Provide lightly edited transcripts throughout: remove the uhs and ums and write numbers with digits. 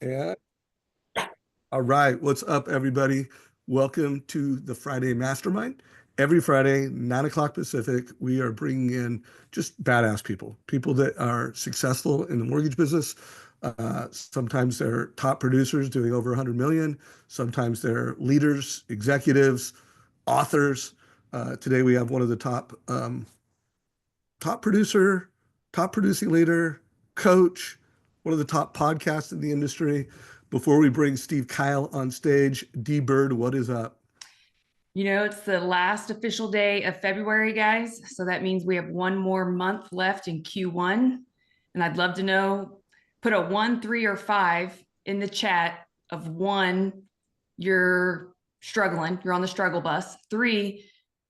Yeah. All right. What's up, everybody? Welcome to the Friday Mastermind. Every Friday, 9 o'clock Pacific, we are bringing in just badass people, people that are successful in the mortgage business. Sometimes they're top producers doing over 100 million. Sometimes they're leaders, executives, authors. Today, we have one of the top producer, top producing leader, coach, one of the top podcasts in the industry. Before we bring Steve Kyle on stage, D Bird, what is up? It's the last official day of February, guys. So that means we have one more month left in Q1. And I'd love to know, put a 1, 3, or 5 in the chat of 1, you're struggling, you're on the struggle bus. 3,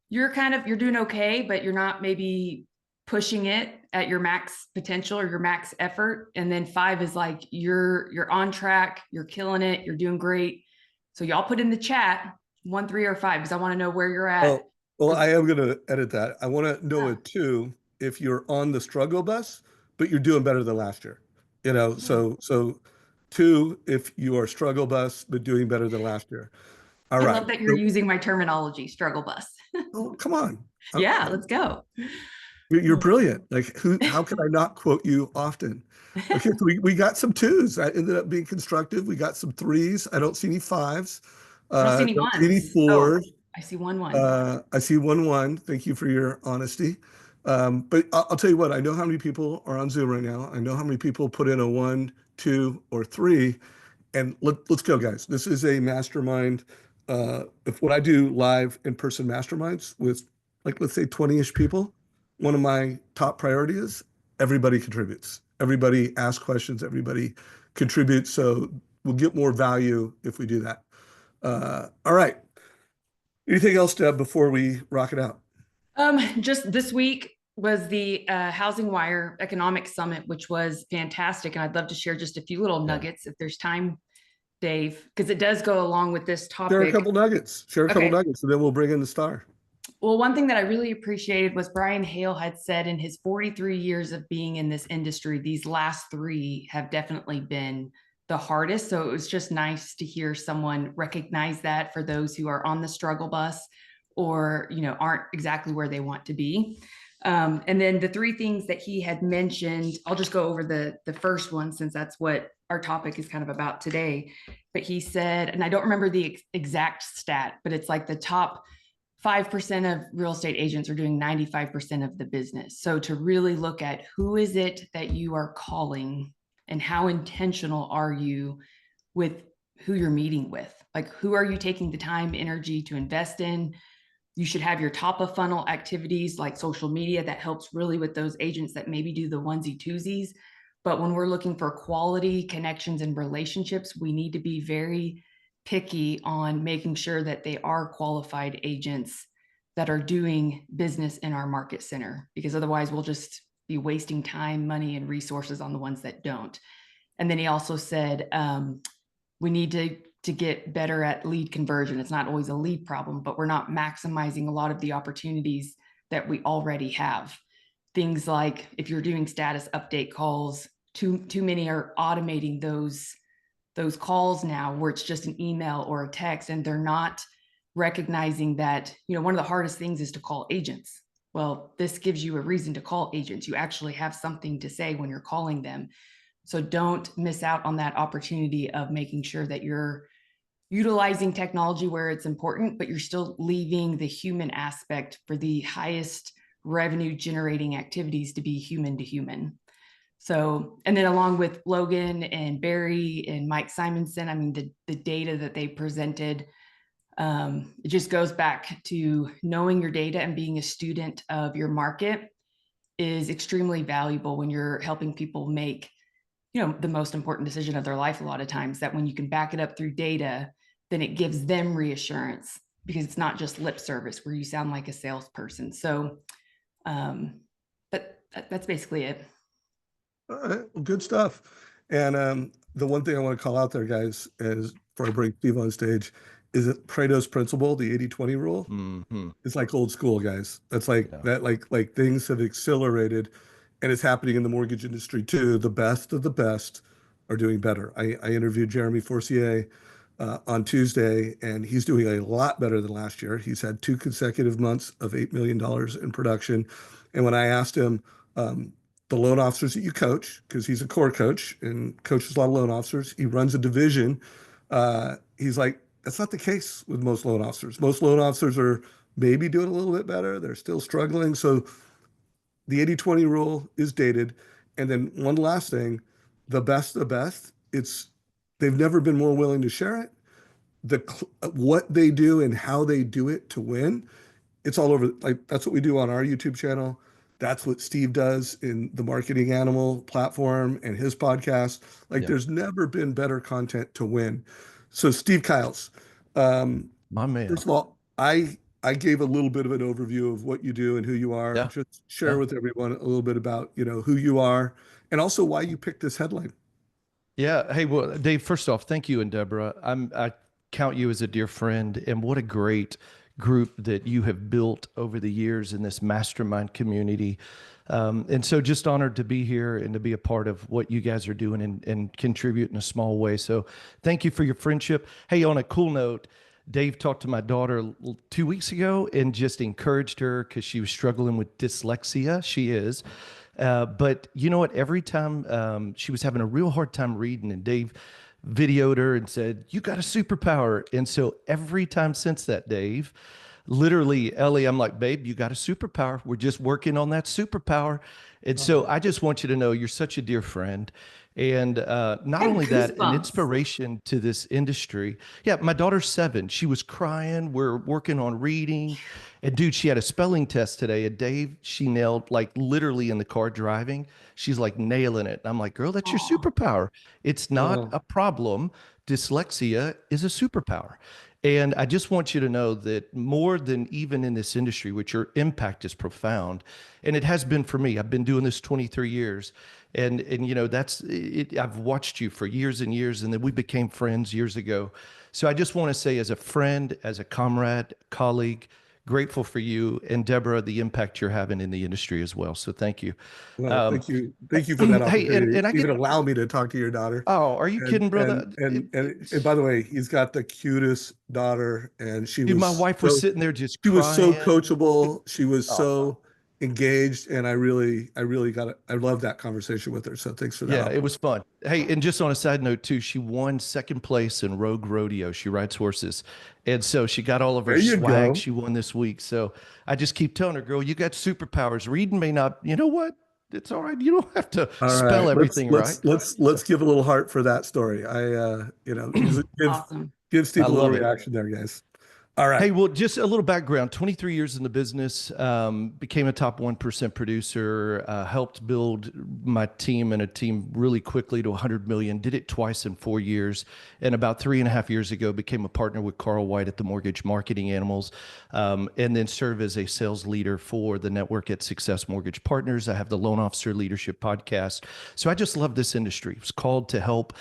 you're doing okay, but you're not maybe pushing it at your max potential or your max effort. And then 5 is like you're on track, you're killing it, you're doing great. So y'all put in the chat 1, 3, or 5 because I want to know where you're at. Oh, well, I am going to edit that. I want to know it too if you're on the struggle bus, but you're doing better than last year. So 2 if you are struggle bus, but doing better than last year. All I right. love that you're So, using my terminology, struggle bus. oh, come on. Yeah, let's go. You're brilliant. Like how can I not quote you often? Okay, so we got some twos. That ended up being constructive. We got some threes. I don't see any fives. I don't see any Don't see any ones. Oh, fours. I see 1, 1. I see one. Thank you for your honesty. But I'll tell you what, I know how many people are on Zoom right now. I know how many people put in a 1, 2, or 3. And let's go, guys. This is a mastermind. If what I do live in-person masterminds with, like, let's say 20-ish people, one of my top priorities is everybody contributes. Everybody asks questions. Everybody contributes. So we'll get more value if we do that. All right. Anything else, Deb, before we rock it out? Just this week was the Housing Wire Economic Summit, which was fantastic. And I'd love to share just a few little nuggets if there's time, Dave, because it does go along with this Share a topic. couple nuggets. Share a couple Okay. nuggets, and then we'll bring in the star. Well, one thing that I really appreciated was Brian Hale had said in his 43 years of being in this industry, these last 3 have definitely been the hardest. So it was just nice to hear someone recognize that for those who are on the struggle bus or, aren't exactly where they want to be. And then the 3 things that he had mentioned, I'll just go over the first one since that's what our topic is kind of about today. But he said, and I don't remember the exact stat, but it's like the top 5% of real estate agents are doing 95% of the business. So to really look at who is it that you are calling and how intentional are you with who you're meeting with? Like, who are you taking the time, energy to invest in? You should have your top of funnel activities like social media that helps really with those agents that maybe do the onesie twosies. But when we're looking for quality connections and relationships, we need to be very picky on making sure that they are qualified agents that are doing business in our market center, because otherwise we'll just be wasting time, money, and resources on the ones that don't. And then he also said, we need to get better at lead conversion. It's not always a lead problem, but we're not maximizing a lot of the opportunities that we already have. Things like if you're doing status update calls, too many are automating those calls now where it's just an email or a text, and they're not recognizing that, one of the hardest things is to call agents. Well, this gives you a reason to call agents. You actually have something to say when you're calling them. So don't miss out on that opportunity of making sure that you're utilizing technology where it's important, but you're still leaving the human aspect for the highest revenue generating activities to be human to human. So, and then along with Logan and Barry and Mike Simonson, I mean, the data that they presented, it just goes back to knowing your data and being a student of your market is extremely valuable when you're helping people make, the most important decision of their life. A lot of times that when you can back it up through data, then it gives them reassurance because it's not just lip service where you sound like a salesperson. So, but that's basically it. All right, well, good stuff. And the one thing I want to call out there, guys, is before I bring Steve on stage, is that Pareto's principle, the 80-20 rule. It's like old school, guys. That's like Yeah. that, like things have accelerated, and it's happening in the mortgage industry too. The best of the best are doing better. I interviewed Jeremy Forcier on Tuesday, and he's doing a lot better than last year. He's had 2 consecutive months of $8 million in production. And when I asked him, the loan officers that you coach, because he's a core coach and coaches a lot of loan officers, he runs a division. He's like, that's not the case with most loan officers. Most loan officers are maybe doing a little bit better. They're still struggling. So the 80/20 rule is dated. And then one last thing, the best, it's they've never been more willing to share it. What they do and how they do it to win, it's all over. Like that's what we do on our YouTube channel. That's what Steve does in the Marketing Animal platform and his podcast. Like Yeah. there's never been better content to win. So Steve Kiles, um, My man. first of all, I gave a little bit of an overview of what you do and who you are. Yeah. Just share Yeah. with everyone a little bit about, who you are and also why you picked this headline. Yeah. Hey, well, Dave, first off, thank you and Deborah. I count you as a dear friend, and what a great group that you have built over the years in this mastermind community. And so just honored to be here and to be a part of what you guys are doing and contribute in a small way. So thank you for your friendship. Hey, on a cool note, Dave talked to my daughter 2 weeks ago and just encouraged her because she was struggling with dyslexia. She is. But you know what? Every time she was having a real hard time reading, and Dave videoed her and said, "You got a superpower." And so every time since that, Dave, literally, Ellie, I'm like, "Babe, you got a superpower. We're just working on that superpower." And so I just want you to know you're such a dear friend. And not I have only that, an goosebumps. inspiration to this industry. Yeah, my daughter's 7. She was crying. We're working on reading. And dude, she had a spelling test today. And Dave, she nailed like literally in the car driving. She's like nailing it. And I'm like, girl, that's your Oh, superpower. It's not Oh, a problem. Dyslexia is a superpower. And I just want you to know that more than even in this industry, which your impact is profound, and it has been for me. I've been doing this 23 years, and that's it. I've watched you for years and years, and then we became friends years ago. So I just want to say, as a friend, as a comrade, colleague, grateful for you and Deborah, the impact you're having in the industry as well. So thank you. well, Um, thank you. Thank you for that hey, and opportunity and I to even get. allow me to talk to your daughter. Oh, are you And kidding, brother? and and and by the way, he's got the cutest daughter, and Dude, my wife was sitting there just she was so crying. coachable. She was Oh, so engaged, and I really got it. I love that conversation with her. So thanks for that yeah, it opportunity. was fun. Hey, and just on a side note too, she won second place in Rogue Rodeo. She rides horses. And so she got all of her There you swag go. she won this week. So I just keep telling her, girl, you got superpowers. Reading may not, you know what? It's all right. You don't have to All spell right, let's everything right. let's let's So let's give a little heart for that story. Give awesome. I Steve a little love it. reaction there, guys. All right. Hey, well, just a little background. 23 years in the business, became a top 1% producer, helped build my team and a team really quickly to 100 million, did it twice in 4 years. And about 3.5 years ago, became a partner with Carl White at the Mortgage Marketing Animals, and then serve as a sales leader for the network at Success Mortgage Partners. I have the Loan Officer Leadership Podcast. So I just love this industry. It's called to help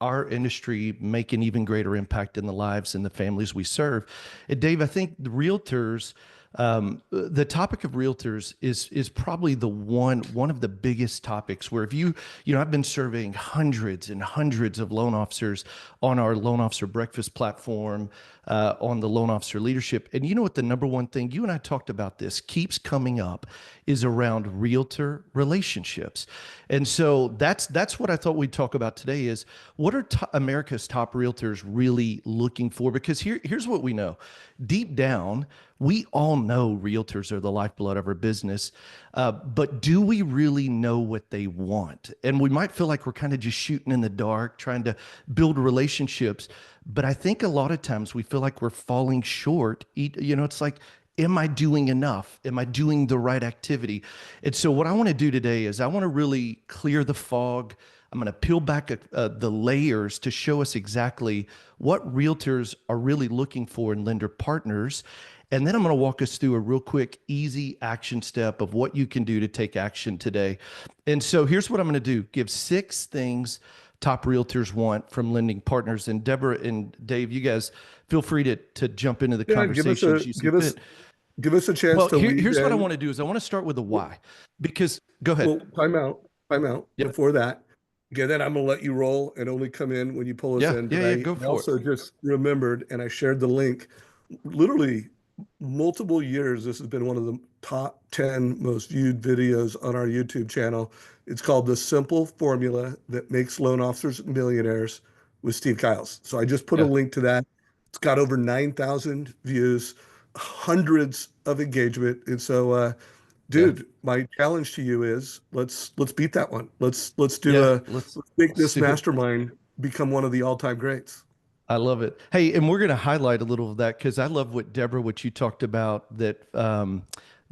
our industry make an even greater impact in the lives and the families we serve. And Dave, I think the realtors, the topic of realtors is probably the one of the biggest topics where if I've been surveying hundreds and hundreds of loan officers on our loan officer breakfast platform, on the loan officer leadership. And you know what the number one thing, you and I talked about this, keeps coming up is around realtor relationships. And so that's what I thought we'd talk about today is what are America's top realtors really looking for? Because here's what we know. Deep down, we all know realtors are the lifeblood of our business, but do we really know what they want? And we might feel like we're kind of just shooting in the dark, trying to build relationships. But I think a lot of times we feel like we're falling short. It's like, am I doing enough? Am I doing the right activity? And so what I want to do today is I want to really clear the fog. I'm going to peel back the layers to show us exactly what realtors are really looking for in lender partners. And then I'm going to walk us through a real quick, easy action step of what you can do to take action today. And so here's what I'm going to do. Give 6 things top realtors want from lending partners. And Deborah and Dave, you guys feel free to jump into the Yeah, conversation as you see fit. give us a chance Well, to lead here's what I in. want to do is I want to start with the why, because go ahead. Well, time out Yep. before that. Okay, then I'm gonna let you roll and only come in when you pull us Yeah, in. yeah, But yeah. I Go for it. also just remembered, and I shared the link. Literally, multiple years, this has been one of the top 10 most viewed videos on our YouTube channel. It's called The Simple Formula That Makes Loan Officers Millionaires with Steve Kiles. So I just put a Yeah, link to that. It's got over 9,000 views, hundreds of engagement. And so yeah, dude, my challenge to you is let's beat that one. yeah. Let's Let's make let's this do it. mastermind become one of the all-time greats. I love it. Hey, and we're going to highlight a little of that because I love what Deborah, what you talked about that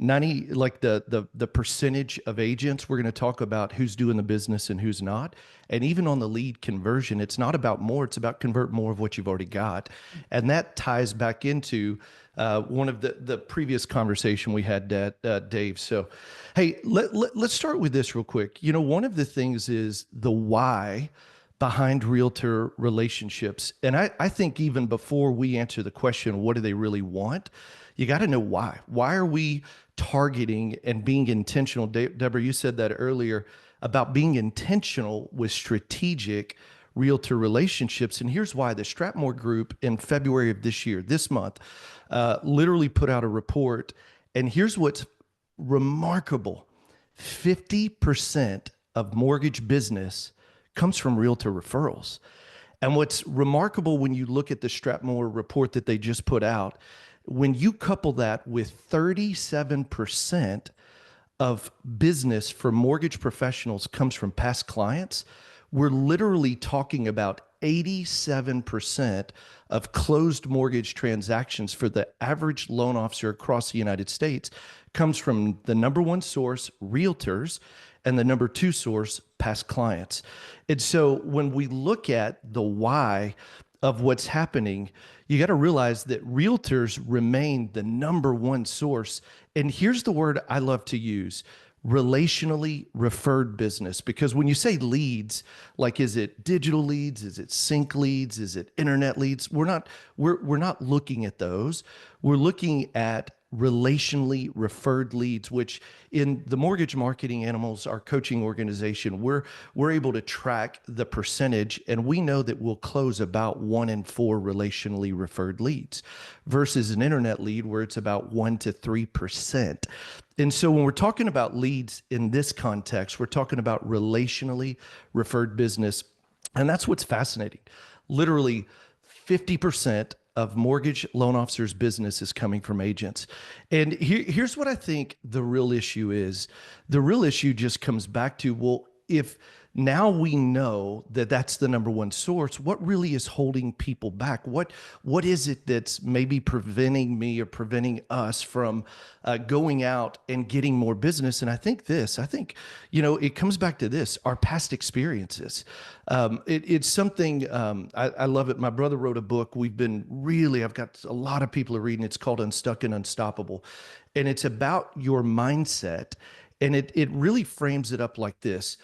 90, like the percentage of agents, we're going to talk about who's doing the business and who's not. And even on the lead conversion, it's not about more, it's about convert more of what you've already got. And that ties back into one of the previous conversation we had, Dave. So, hey, let's start with this real quick. You know, one of the things is the why behind realtor relationships. And I think even before we answer the question, what do they really want? You got to know why. Why are we targeting and being intentional? Deborah, you said that earlier about being intentional with strategic realtor relationships. And here's why. The Strapmore Group in February of this year, this month, literally put out a report. And here's what's remarkable. 50% of mortgage business comes from realtor referrals. And what's remarkable when you look at the Strapmore report that they just put out, when you couple that with 37% of business for mortgage professionals comes from past clients, we're literally talking about 87% of closed mortgage transactions for the average loan officer across the United States comes from the number one source, realtors, and the number two source, past clients. And so when we look at the why of what's happening, you got to realize that realtors remain the number one source. And here's the word I love to use: relationally referred business. Because when you say leads, like, is it digital leads? Is it sync leads? Is it internet leads? We're not looking at those. We're looking at relationally referred leads, which in the Mortgage Marketing Animals, our coaching organization, we're able to track the percentage, and we know that we'll close about 1 in 4 relationally referred leads versus an internet lead where it's about 1 to 3%. And so when we're talking about leads in this context, we're talking about relationally referred business. And that's what's fascinating. Literally 50% of mortgage loan officers' business is coming from agents. And here's what I think the real issue is. The real issue just comes back to, well, if now we know that that's the number one source, what really is holding people back? What is it that's maybe preventing me or preventing us from going out and getting more business? And I think, it comes back to this: our past experiences. It's something, I love it. My brother wrote a book. I've got a lot of people are reading. It's called Unstuck and Unstoppable. And it's about your mindset. And it really frames it up like this.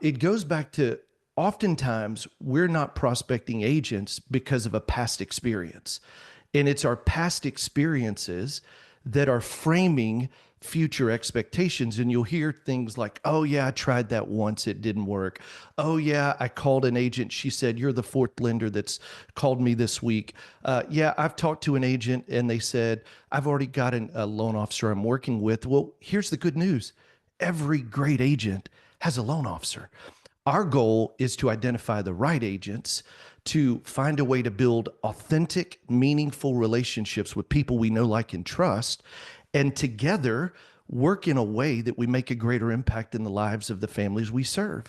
It goes back to, oftentimes we're not prospecting agents because of a past experience. And it's our past experiences that are framing future expectations. And you'll hear things like, oh yeah, I tried that once, it didn't work. Oh yeah, I called an agent, she said, you're the fourth lender that's called me this week. Yeah, I've talked to an agent and they said, I've already got a loan officer I'm working with. Well, here's the good news. Every great agent has a loan officer. Our goal is to identify the right agents, to find a way to build authentic, meaningful relationships with people we know, like, and trust, and together work in a way that we make a greater impact in the lives of the families we serve.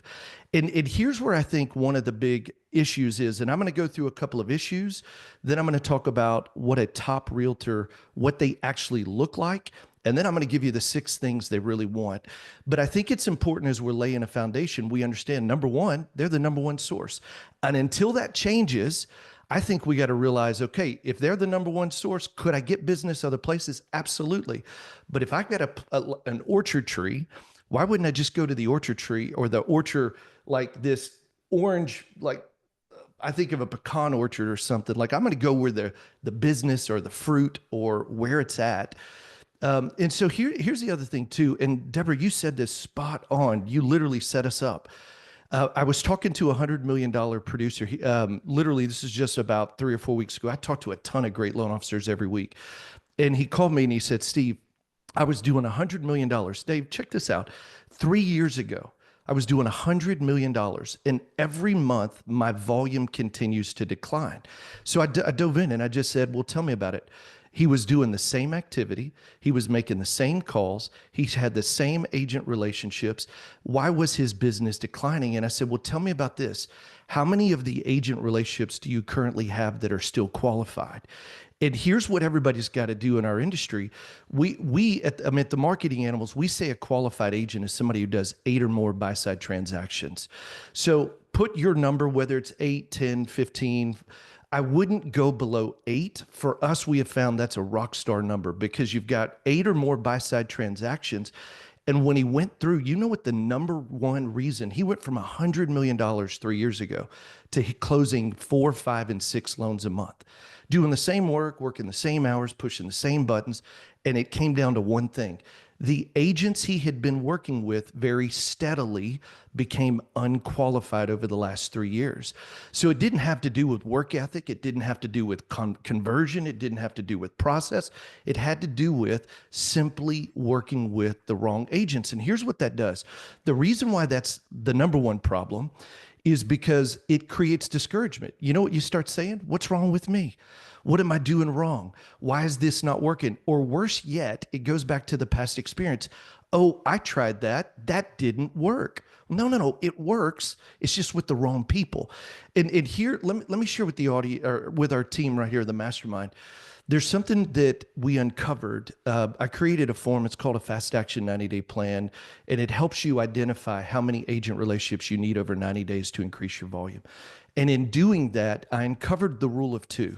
And here's where I think one of the big issues is, and I'm going to go through a couple of issues, then I'm going to talk about what a top realtor, what they actually look like, and then I'm going to give you the 6 things they really want. But I think it's important, as we're laying a foundation, we understand, number one, they're the number one source. And until that changes, I think we got to realize, okay, if they're the number one source, could I get business other places? Absolutely. But if I got an orchard tree, why wouldn't I just go to the orchard tree, or the orchard, like this orange, like, I think of a pecan orchard or something. Like, I'm going to go where the business or the fruit or where it's at. And so here's the other thing too. And Deborah, you said this spot on. You literally set us up. I was talking to $100 million producer. Literally, this is just about 3 or 4 weeks ago. I talk to a ton of great loan officers every week. And he called me and he said, Steve, I was doing $100 million. Dave, check this out. 3 years ago, I was doing $100 million. And every month, my volume continues to decline. So I dove in and I just said, well, tell me about it. He was doing the same activity. He was making the same calls. He had the same agent relationships. Why was his business declining? And I said, well, tell me about this. How many of the agent relationships do you currently have that are still qualified? And here's what everybody's got to do in our industry. At the Marketing Animals, we say a qualified agent is somebody who does 8 or more buy-side transactions. So put your number, whether it's 8, 10, 15, I wouldn't go below 8. For us, we have found that's a rock star number because you've got 8 or more buy-side transactions. And when he went through, you know what the number one reason, he went from $100 million 3 years ago to closing 4, 5, and 6 loans a month, doing the same work, working the same hours, pushing the same buttons. And it came down to one thing. The agents he had been working with very steadily became unqualified over the last 3 years. So it didn't have to do with work ethic. It didn't have to do with conversion. It didn't have to do with process. It had to do with simply working with the wrong agents. And here's what that does. The reason why that's the number one problem is because it creates discouragement. You know what you start saying? What's wrong with me? What am I doing wrong? Why is this not working? Or worse yet, it goes back to the past experience. Oh, I tried that. That didn't work. No, it works. It's just with the wrong people. And here, let me share with the audience or with our team right here, the mastermind. There's something that we uncovered. I created a form. It's called a Fast Action 90-Day Plan, and it helps you identify how many agent relationships you need over 90 days to increase your volume. And in doing that, I uncovered the rule of 2.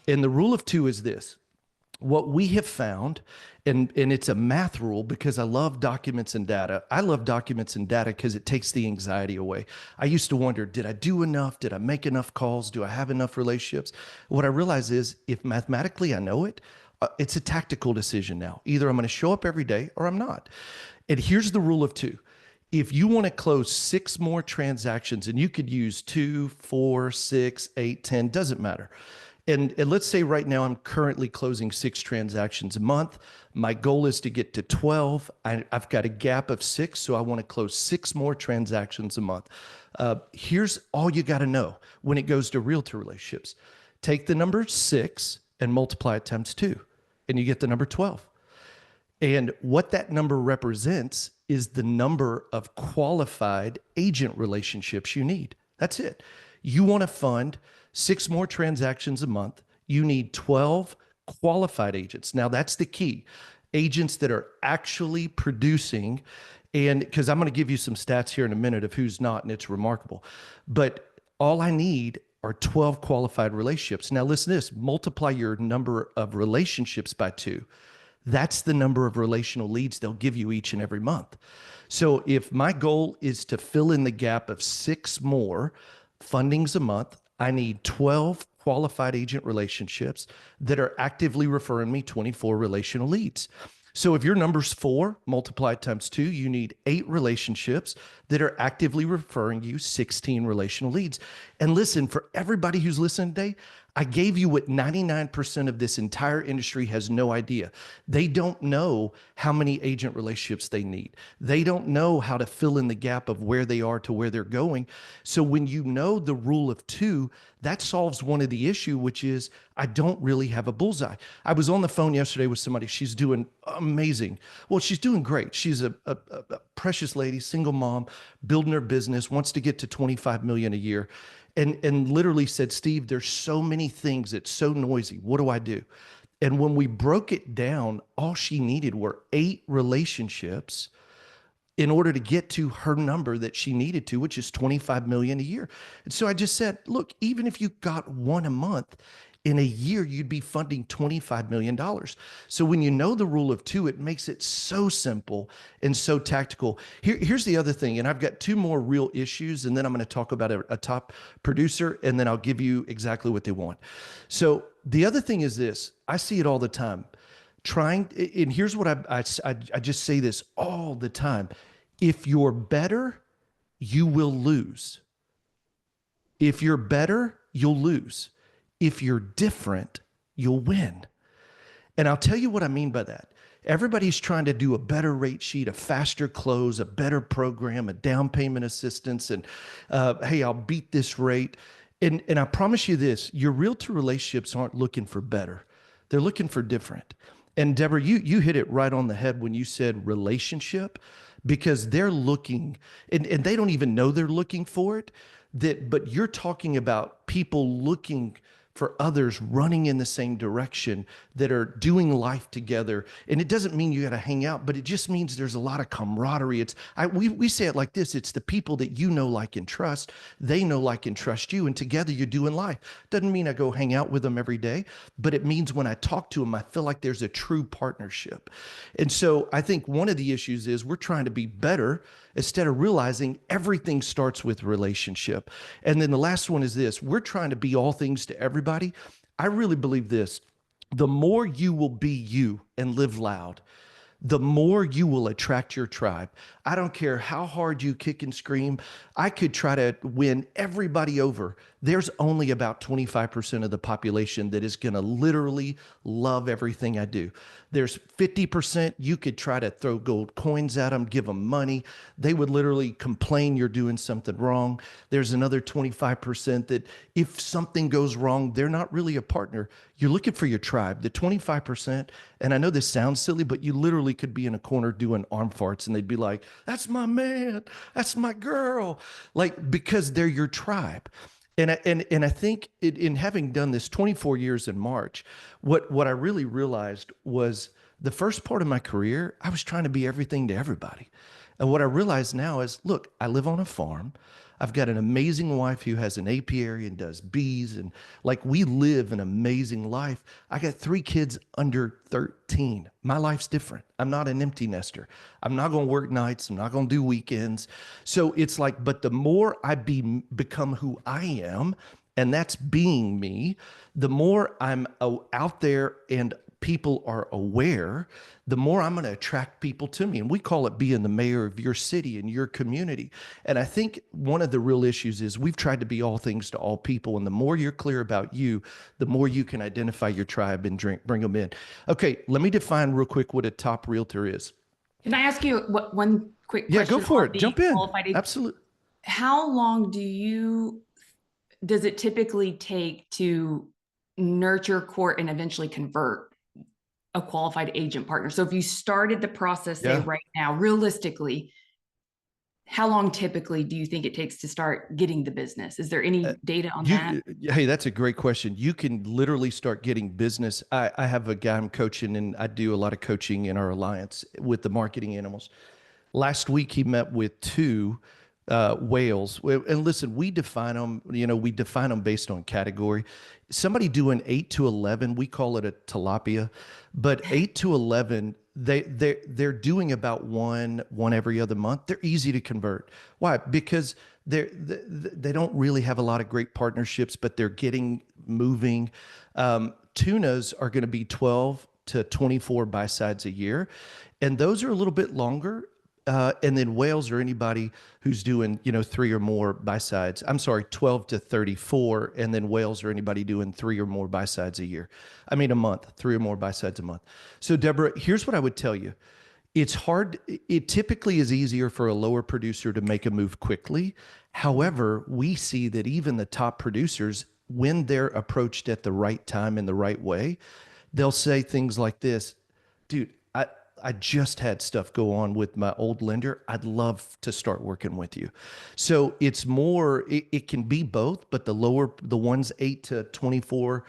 And the rule of 2 is this. What we have found, and it's a math rule because I love documents and data. I love documents and data because it takes the anxiety away. I used to wonder, did I do enough? Did I make enough calls? Do I have enough relationships? What I realize is if mathematically I know it, it's a tactical decision now. Either I'm going to show up every day or I'm not. And here's the rule of 2. If you want to close 6 more transactions, and you could use 2, 4, 6, 8, 10, doesn't matter. And let's say right now I'm currently closing 6 transactions a month. My goal is to get to 12. I've got a gap of 6, so I want to close 6 more transactions a month. Here's all you got to know when it goes to realtor relationships. Take the number 6 and multiply it times 2, and you get the number 12. And what that number represents is the number of qualified agent relationships you need. That's it. You want to fund 6 more transactions a month. You need 12 qualified agents. Now that's the key. Agents that are actually producing. And because I'm going to give you some stats here in a minute of who's not, and it's remarkable. But all I need are 12 qualified relationships. Now listen to this, multiply your number of relationships by 2. That's the number of relational leads they'll give you each and every month. So if my goal is to fill in the gap of 6 more fundings a month, I need 12 qualified agent relationships that are actively referring me 24 relational leads. So if your number's 4, multiply it times 2, you need 8 relationships that are actively referring you 16 relational leads. And listen, for everybody who's listening today, I gave you what 99% of this entire industry has no idea. They don't know how many agent relationships they need. They don't know how to fill in the gap of where they are to where they're going. So when you know the rule of 2, that solves one of the issue, which is I don't really have a bullseye. I was on the phone yesterday with somebody. She's doing amazing. Well, she's doing great. She's a precious lady, single mom, building her business, wants to get to 25 million a year. And literally said, Steve, there's so many things. It's so noisy. What do I do? And when we broke it down, all she needed were 8 relationships in order to get to her number that she needed to, which is 25 million a year. And so I just said, look, even if you got 1 a month, in a year, you'd be funding $25 million. So when you know the rule of 2, it makes it so simple and so tactical. Here's the other thing, and I've got 2 more real issues, and then I'm going to talk about a top producer, and then I'll give you exactly what they want. So the other thing is this. I see it all the time. And here's what I just say this all the time. If you're better, you will lose. If you're better, you'll lose. If you're different, you'll win. And I'll tell you what I mean by that. Everybody's trying to do a better rate sheet, a faster close, a better program, a down payment assistance, and hey, I'll beat this rate. And I promise you this, your realtor relationships aren't looking for better. They're looking for different. And Deborah, you hit it right on the head when you said relationship, because they're looking, and they don't even know they're looking for it. But you're talking about people looking for others running in the same direction, that are doing life together. And it doesn't mean you got to hang out, but it just means there's a lot of camaraderie. We say it like this: it's the people that you know, like, and trust. They know, like, and trust you, and together you're doing life. Doesn't mean I go hang out with them every day, but it means when I talk to them, I feel like there's a true partnership. And so I think one of the issues is we're trying to be better instead of realizing everything starts with relationship. And then the last one is this: we're trying to be all things to everybody. I really believe this: the more you will be you and live loud, the more you will attract your tribe. I don't care how hard you kick and scream. I could try to win everybody over. There's only about 25% of the population that is going to literally love everything I do. There's 50% you could try to throw gold coins at them, give them money. They would literally complain you're doing something wrong. There's another 25% that if something goes wrong, they're not really a partner. You're looking for your tribe, the 25%. And I know this sounds silly, but you literally could be in a corner doing arm farts and they'd be like, that's my man, that's my girl. Like, because they're your tribe. And I think in having done this 24 years in March, what I really realized was the first part of my career, I was trying to be everything to everybody. And what I realize now is, look, I live on a farm. I've got an amazing wife who has an apiary and does bees. And like, we live an amazing life. I got 3 kids under 13. My life's different. I'm not an empty nester. I'm not going to work nights. I'm not going to do weekends. So it's like, but the more I become who I am, and that's being me, the more I'm out there and people are aware, the more I'm going to attract people to me. And we call it being the mayor of your city and your community. And I think one of the real issues is we've tried to be all things to all people. And the more you're clear about you, the more you can identify your tribe and bring them in. Okay, let me define real quick what a top realtor is. Can I ask you one quick question? Yeah, go for it. The Jump in. qualified? Absolutely. How long does it typically take to nurture, court, and eventually convert a qualified agent partner? So if you started the process, say right now, realistically, how long typically do you think it takes to start getting the business? Is there any data on that? Hey, that's a great question. You can literally start getting business. I have a guy I'm coaching, and I do a lot of coaching in our alliance with the marketing animals. Last week, he met with 2 whales. And listen, we define them, we define them based on category. Somebody doing 8 to 11, we call it a tilapia, but 8 to 11, they're doing about one every other month. They're easy to convert. Why? Because they don't really have a lot of great partnerships, but they're getting moving. Tunas are going to be 12 to 24 buy sides a year, and those are a little bit longer. And then whales are anybody who's doing, 3 or more buy sides. I'm sorry, 12 to 34. And then whales are anybody doing 3 or more buy sides a month, 3 or more buy sides a month. So Deborah, here's what I would tell you. It's hard. It typically is easier for a lower producer to make a move quickly. However, we see that even the top producers, when they're approached at the right time in the right way, they'll say things like this: dude, I just had stuff go on with my old lender. I'd love to start working with you. So it's more, it can be both, but the ones 8 to 24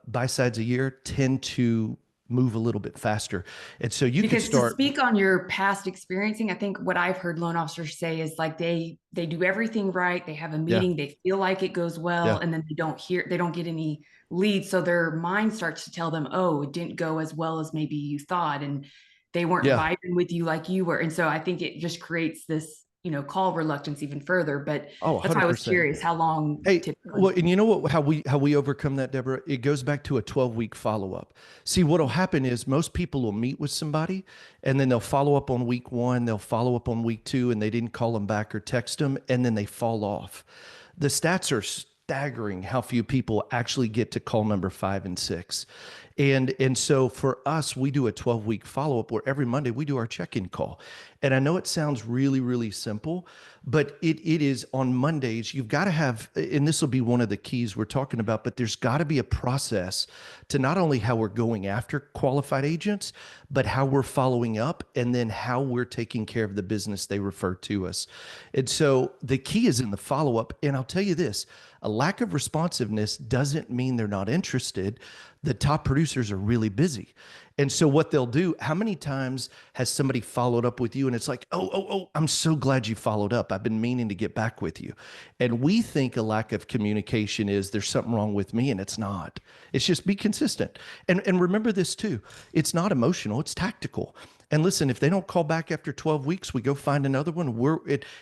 buy sides a year tend to move a little bit faster. And so you can start. To speak on your past experiencing, I think what I've heard loan officers say is like they do everything right. They have a meeting, they feel like it goes well, and then they don't get any leads. So their mind starts to tell them, oh, it didn't go as well as maybe you thought. And they weren't vibing with you like you were. And so I think it just creates this call reluctance even further. But Oh, that's why I was 100%. curious how long Hey, typically. well, and you know what, how we overcome that, Deborah? It goes back to a 12-week follow-up. See, what'll happen is most people will meet with somebody and then they'll follow up on week 1, they'll follow up on week 2, and they didn't call them back or text them, and then they fall off. The stats are staggering how few people actually get to call number 5 and 6. And so for us, we do a 12-week follow-up where every Monday we do our check-in call. And I know it sounds really, really simple, but it is on Mondays. You've got to have, and this will be one of the keys we're talking about, but there's got to be a process to not only how we're going after qualified agents, but how we're following up and then how we're taking care of the business they refer to us. And so the key is in the follow-up. And I'll tell you this, a lack of responsiveness doesn't mean they're not interested. The top producers are really busy. And so what they'll do, how many times has somebody followed up with you and it's like, oh, I'm so glad you followed up. I've been meaning to get back with you. And we think a lack of communication is there's something wrong with me, and it's not. It's just be consistent. And remember this too. It's not emotional, it's tactical. And listen, if they don't call back after 12 weeks, we go find another one.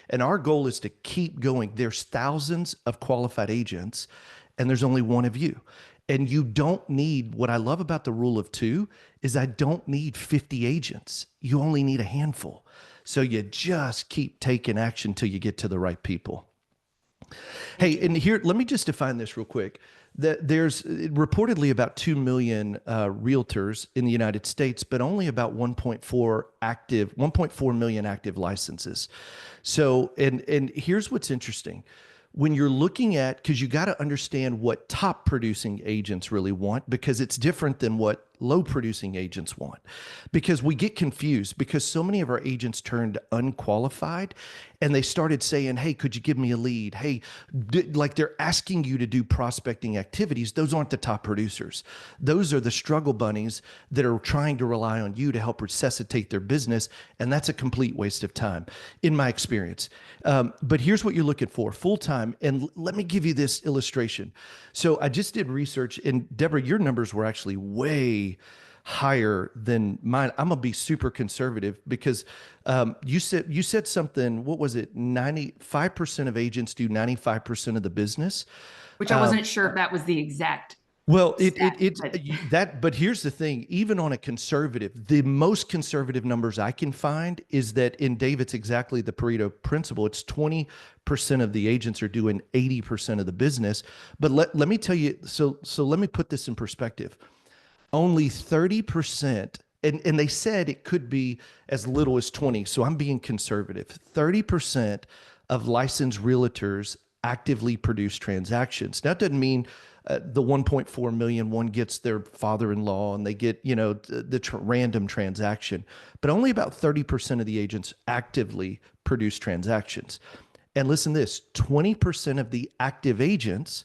And our goal is to keep going. There's thousands of qualified agents and there's only one of you. And you don't need, what I love about the rule of 2 is I don't need 50 agents. You only need a handful. So you just keep taking action till you get to the right people. Hey, and here, let me just define this real quick. There's reportedly about 2 million realtors in the United States, but only about 1.4 million active licenses. So, and here's what's interesting. When you're looking at, because you got to understand what top producing agents really want, because it's different than what low producing agents want, because we get confused because so many of our agents turned unqualified and they started saying, hey, could you give me a lead? Hey, like they're asking you to do prospecting activities. Those aren't the top producers. Those are the struggle bunnies that are trying to rely on you to help resuscitate their business. And that's a complete waste of time in my experience. But here's what you're looking for full-time. And let me give you this illustration. So I just did research, and Deborah, your numbers were actually way higher than mine. I'm gonna be super conservative because you said something. What was it? 95% of agents do 95% of the business, which I wasn't sure if that was the exact. Well, but here's the thing, even on a conservative, the most conservative numbers I can find is that in Dave, it's exactly the Pareto principle. It's 20% of the agents are doing 80% of the business. But let me tell you, so let me put this in perspective. Only 30%, and they said it could be as little as 20. So I'm being conservative. 30% of licensed realtors actively produce transactions. Now, that doesn't mean the 1.4 million one gets their father-in-law and they get, the random transaction, but only about 30% of the agents actively produce transactions. And listen to this, 20% of the active agents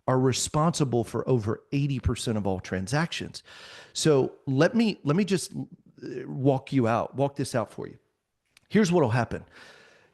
are responsible for over 80% of all transactions. So let me just walk this out for you. Here's what'll happen.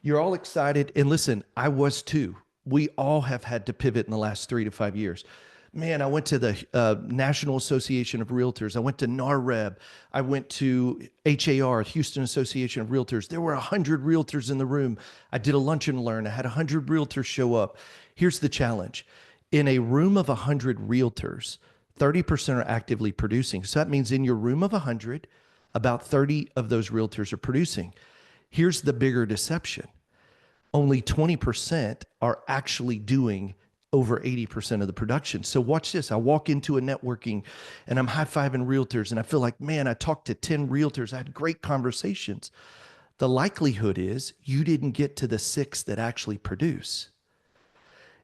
You're all excited. And listen, I was too. We all have had to pivot in the last 3 to 5 years. Man, I went to the National Association of Realtors. I went to NARREB. I went to HAR, Houston Association of Realtors. There were 100 realtors in the room. I did a lunch and learn. I had 100 realtors show up. Here's the challenge. In a room of 100 realtors, 30% are actively producing. So that means in your room of 100, about 30 of those realtors are producing. Here's the bigger deception. Only 20% are actually doing over 80% of the production. So watch this. I walk into a networking and I'm high-fiving realtors and I feel like, man, I talked to 10 realtors. I had great conversations. The likelihood is you didn't get to the 6 that actually produce.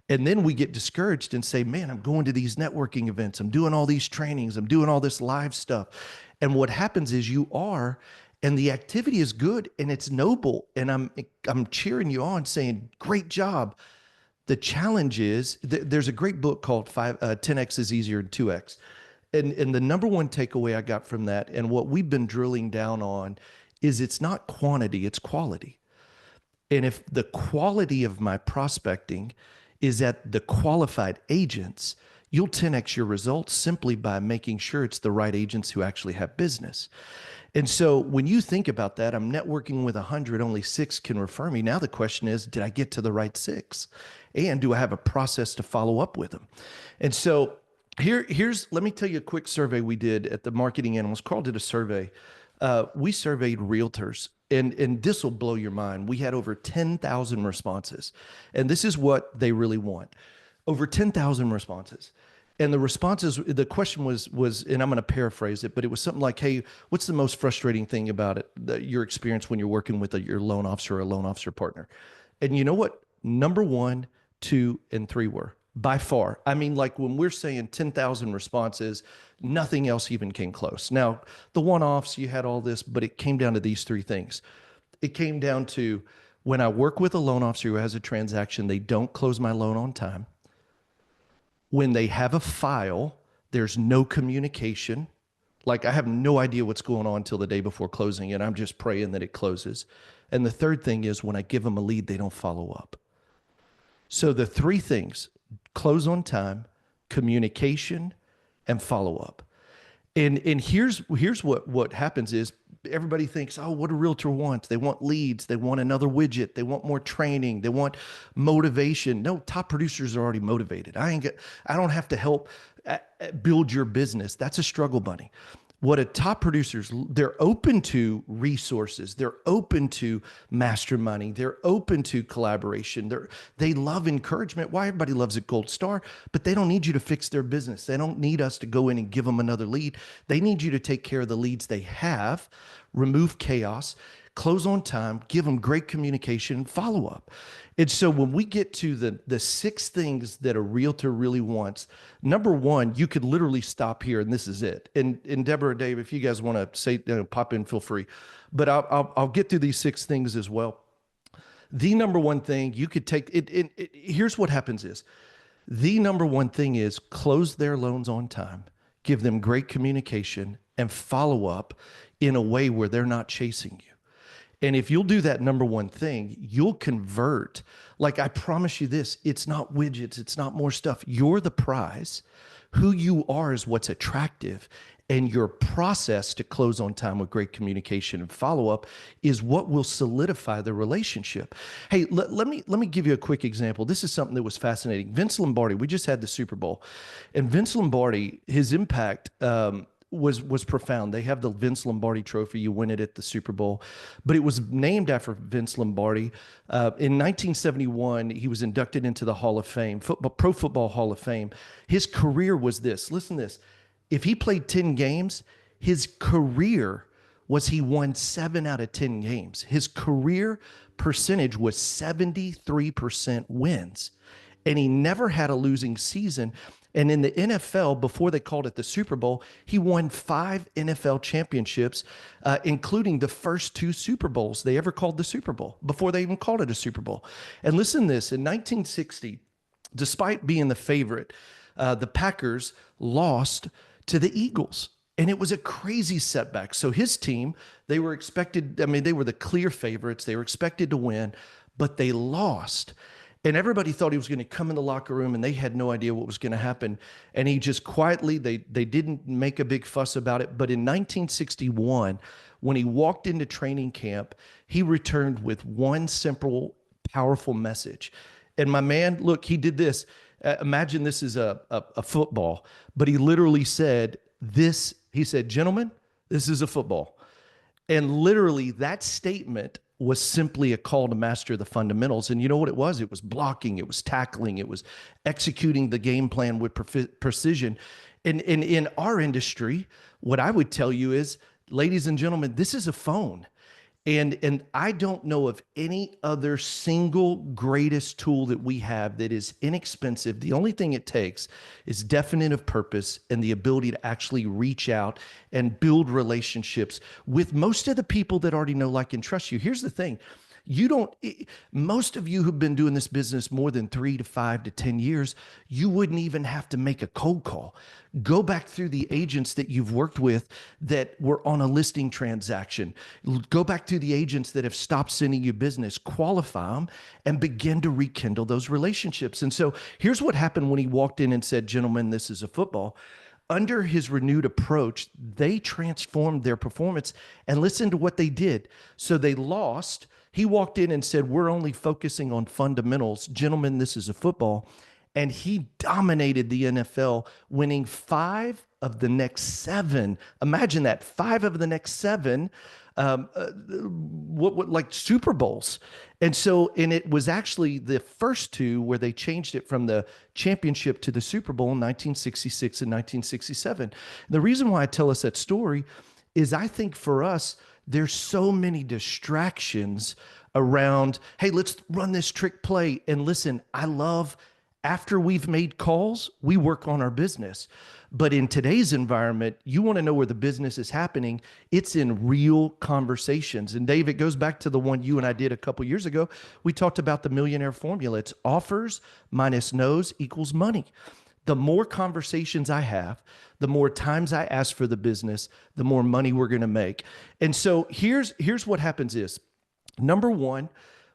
And then we get discouraged and say, man, I'm going to these networking events. I'm doing all these trainings. I'm doing all this live stuff. And what happens is you are, and the activity is good and it's noble. And I'm cheering you on saying, great job. The challenge is there's a great book called 10X is easier than 2X. And the number one takeaway I got from that and what we've been drilling down on is it's not quantity, it's quality. And if the quality of my prospecting is at the qualified agents, you'll 10x your results simply by making sure it's the right agents who actually have business. And so when you think about that, I'm networking with 100, only 6 can refer me. Now the question is, did I get to the right 6? And do I have a process to follow up with them? And so let me tell you a quick survey we did at the Marketing Animals. Carl did a survey. We surveyed realtors, and this will blow your mind. We had over 10,000 responses, and this is what they really want. Over 10,000 responses. And the question was, and I'm going to paraphrase it, but it was something like, hey, what's the most frustrating thing about it, your experience when you're working with your loan officer or a loan officer partner? And you know what? Number 1, 2, and 3 were by far. I mean, like when we're saying 10,000 responses, nothing else even came close. Now, the one-offs, you had all this, but it came down to these 3 things. It came down to when I work with a loan officer who has a transaction, they don't close my loan on time. When they have a file, there's no communication. Like I have no idea what's going on until the day before closing, and I'm just praying that it closes. And the third thing is when I give them a lead, they don't follow up. So the 3 things: close on time, communication, and follow up. And here's what happens is everybody thinks, oh, what do realtor want? They want leads. They want another widget. They want more training. They want motivation. No, top producers are already motivated. I don't have to help build your business. That's a struggle bunny. What a top producers, they're open to resources. They're open to masterminding. They're open to collaboration. They love encouragement. Why? Everybody loves a gold star, but they don't need you to fix their business. They don't need us to go in and give them another lead. They need you to take care of the leads they have, remove chaos, close on time, give them great communication, follow up. And so when we get to the 6 things that a realtor really wants, number 1, you could literally stop here and this is it. And Deborah or Dave, if you guys want to say, pop in, feel free. But I'll get through these 6 things as well. The number 1 thing you could take it. Here's what happens is the number 1 thing is close their loans on time, give them great communication, and follow up in a way where they're not chasing you. And if you'll do that number 1 thing, you'll convert. Like I promise you this, it's not widgets, it's not more stuff. You're the prize. Who you are is what's attractive. And your process to close on time with great communication and follow up is what will solidify the relationship. Hey, let me give you a quick example. This is something that was fascinating. Vince Lombardi, we just had the Super Bowl, and Vince Lombardi, his impact was profound. They have the Vince Lombardi trophy. You win it at the Super Bowl, but it was named after Vince Lombardi. In 1971, he was inducted into the Hall of Fame, Pro Football Hall of Fame. His career was this. Listen to this. If he played 10 games, his career was he won 7 out of 10 games. His career percentage was 73% wins, and he never had a losing season. And in the NFL, before they called it the Super Bowl, he won 5 NFL championships, including the first 2 Super Bowls they ever called the Super Bowl, before they even called it a Super Bowl. And listen to this, in 1960, despite being the favorite, the Packers lost to the Eagles. And it was a crazy setback. So his team, they were expected, they were the clear favorites. They were expected to win, but they lost. And everybody thought he was going to come in the locker room, and they had no idea what was going to happen. And he just quietly, they didn't make a big fuss about it. But in 1961, when he walked into training camp, he returned with one simple, powerful message. And my man, look, he did this. Imagine this is a football, but he literally said this. He said, "Gentlemen, this is a football." And literally that statement was simply a call to master the fundamentals. And you know what it was? It was blocking, it was tackling, it was executing the game plan with precision. And in our industry, what I would tell you is, ladies and gentlemen, this is a phone. And I don't know of any other single greatest tool that we have that is inexpensive. The only thing it takes is definitive purpose and the ability to actually reach out and build relationships with most of the people that already know, like, and trust you. Here's the thing. Most of you who've been doing this business more than 3 to 5 to 10 years, you wouldn't even have to make a cold call. Go back through the agents that you've worked with that were on a listing transaction. Go back to the agents that have stopped sending you business, qualify them, and begin to rekindle those relationships. And so here's what happened when he walked in and said, "Gentlemen, this is a football." Under his renewed approach, they transformed their performance, and listen to what they did. So they lost. He walked in and said, "We're only focusing on fundamentals. Gentlemen, this is a football." And he dominated the NFL, winning 5 of the next 7. Imagine that, 5 of the next 7, what like Super Bowls. And it was actually the first 2 where they changed it from the championship to the Super Bowl in 1966 and 1967. The reason why I tell us that story is I think for us, there's so many distractions around, hey, let's run this trick play. And listen, I love, after we've made calls, we work on our business. But in today's environment, you want to know where the business is happening. It's in real conversations. And Dave, it goes back to the one you and I did a couple years ago. We talked about the millionaire formula. It's offers minus no's equals money. The more conversations I have, the more times I ask for the business, the more money we're going to make. And so here's what happens is, number one,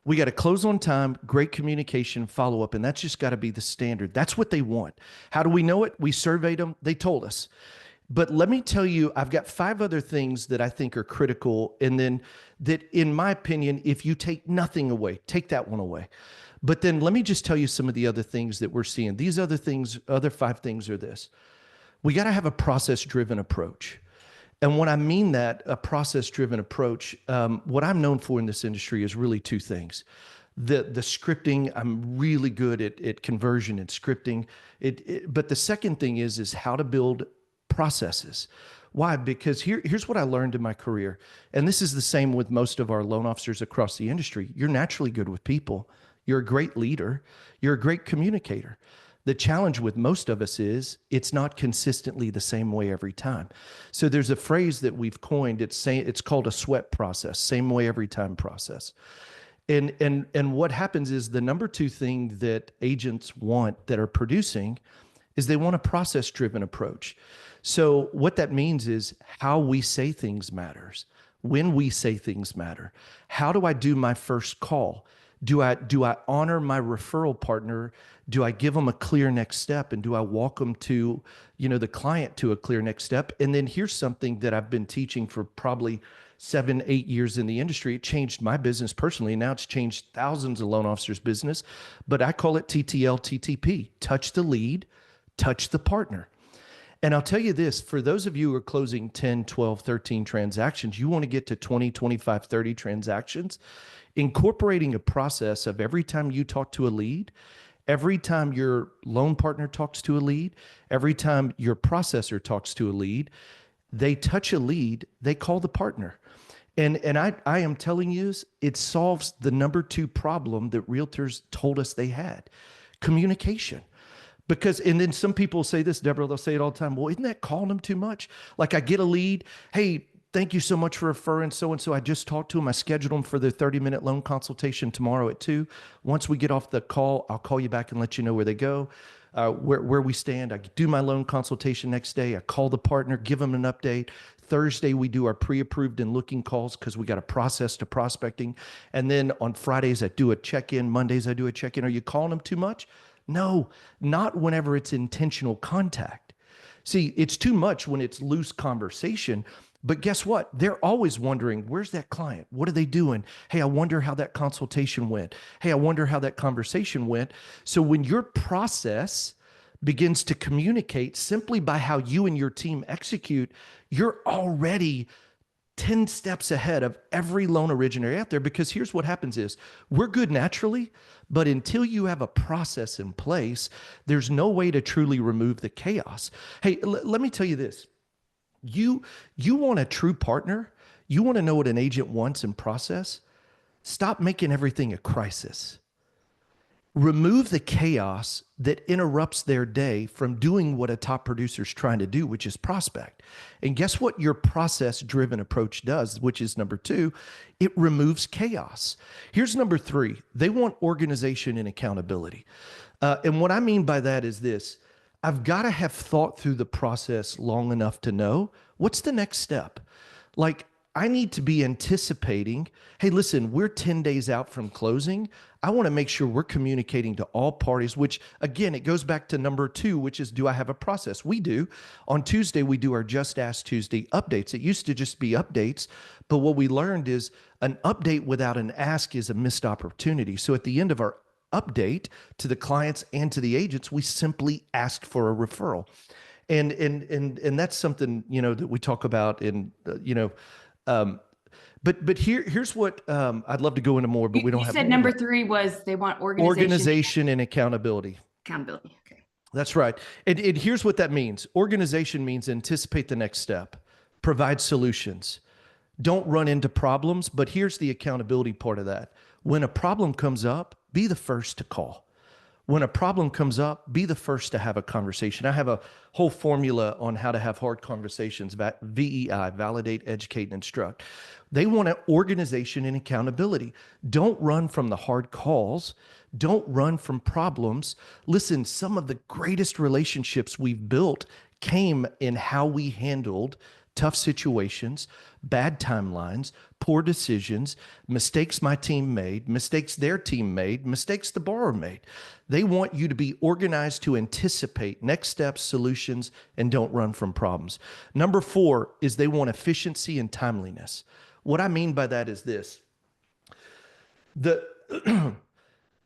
we got to close on time, great communication, follow up, and that's just got to be the standard. That's what they want. How do we know it? We surveyed them. They told us. But let me tell you, I've got 5 other things that I think are critical. And then that, in my opinion, if you take nothing away, take that one away. But then let me just tell you some of the other things that we're seeing. These other things, other 5 things are this. We got to have a process-driven approach. And when I mean that, a process-driven approach, what I'm known for in this industry is really 2 things. The scripting, I'm really good at conversion and scripting. But the second thing is how to build processes. Why? Because here's what I learned in my career. And this is the same with most of our loan officers across the industry. You're naturally good with people. You're a great leader. You're a great communicator. The challenge with most of us is it's not consistently the same way every time. So there's a phrase that we've coined. It's called a sweat process, same way every time process. And what happens is the number 2 thing that agents want that are producing is they want a process-driven approach. So what that means is how we say things matters. When we say things matter. How do I do my first call? Do I honor my referral partner? Do I give them a clear next step? And do I walk them to, the client to a clear next step? And then here's something that I've been teaching for probably 7, 8 years in the industry. It changed my business personally. Now it's changed thousands of loan officers' business, but I call it TTL, TTP, touch the lead, touch the partner. And I'll tell you this, for those of you who are closing 10, 12, 13 transactions, you want to get to 20, 25, 30 transactions, incorporating a process of every time you talk to a lead, every time your loan partner talks to a lead, every time your processor talks to a lead, they touch a lead, they call the partner. And I am telling you, it solves the number 2 problem that realtors told us they had, communication. Because, and then some people say this, Deborah, they'll say it all the time. Well, isn't that calling them too much? Like I get a lead. Hey, thank you so much for referring so-and-so. I just talked to them. I scheduled them for their 30-minute loan consultation tomorrow at 2. Once we get off the call, I'll call you back and let you know where they go, where we stand. I do my loan consultation next day. I call the partner, give them an update. Thursday, we do our pre-approved and looking calls because we got a process to prospecting. And then on Fridays, I do a check-in. Mondays, I do a check-in. Are you calling them too much? No, not whenever it's intentional contact. See, it's too much when it's loose conversation. But guess what? They're always wondering, where's that client? What are they doing? Hey, I wonder how that consultation went. Hey, I wonder how that conversation went. So when your process begins to communicate simply by how you and your team execute, you're already 10 steps ahead of every loan originator out there. Because here's what happens is we're good naturally, but until you have a process in place, there's no way to truly remove the chaos. Hey, let me tell you this. You want a true partner. You want to know what an agent wants in process. Stop making everything a crisis. remove the chaos that interrupts their day from doing what a top producer is trying to do, which is prospect. And guess what your process driven approach does, which is number two, it removes chaos. Here's number three, they want organization and accountability. And what I mean by that is this: I've got to have thought through the process long enough to know what's the next step. Like, I need to be anticipating, hey, listen, we're 10 days out from closing. I want to make sure we're communicating to all parties, which again, it goes back to number two, which is, do I have a process? We do. On Tuesday, we do our Just Ask Tuesday updates. It used to just be updates, but what we learned is an update without an ask is a missed opportunity. So at the end of our update to the clients and to the agents, we simply asked for a referral. And that's something, that we talk about but here's what I'd love to go into more, but we don't You have said more. number three was they want Organization and accountability. accountability. Okay. That's right. And here's what that means. Organization means anticipate the next step, provide solutions, don't run into problems. But here's the accountability part of that. When a problem comes up, be the first to call. When a problem comes up, be the first to have a conversation. I have a whole formula on how to have hard conversations, VEI, validate, educate, and instruct. They want an organization and accountability. Don't run from the hard calls. Don't run from problems. Listen, some of the greatest relationships we've built came in how we handled tough situations, bad timelines, poor decisions, mistakes my team made, mistakes their team made, mistakes the borrower made. They want you to be organized to anticipate next steps, solutions, and don't run from problems. Number four is they want efficiency and timeliness. What I mean by that is this: the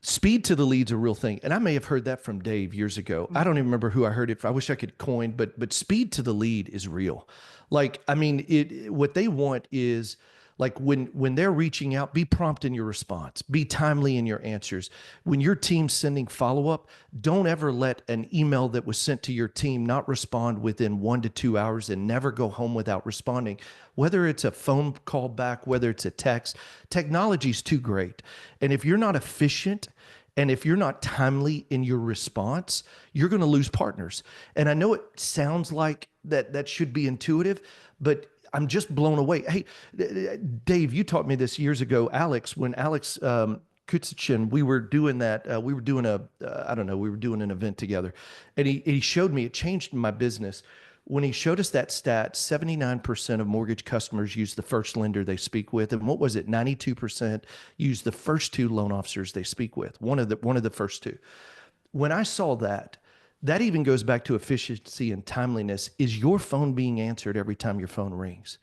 speed to the lead's a real thing. And I may have heard that from Dave years ago. I don't even remember who I heard it from. I wish I could coin, but speed to the lead is real. Like, I mean, what they want is, like, when they're reaching out, be prompt in your response, be timely in your answers. When your team's sending follow-up, don't ever let an email that was sent to your team not respond within 1 to 2 hours, and never go home without responding. Whether it's a phone call back, whether it's a text, technology's too great. And if you're not efficient, and if you're not timely in your response, you're going to lose partners. And I know it sounds like that should be intuitive, but I'm just blown away. Hey, Dave, you taught me this years ago, Alex, when Alex Kutsichin, we were doing that. We were doing we were doing an event together, and he showed me, it changed my business. When he showed us that stat, 79% of mortgage customers use the first lender they speak with. And what was it? 92% use the first two loan officers they speak with. One of the first two. When I saw that even goes back to efficiency and timeliness. Is your phone being answered every time your phone rings?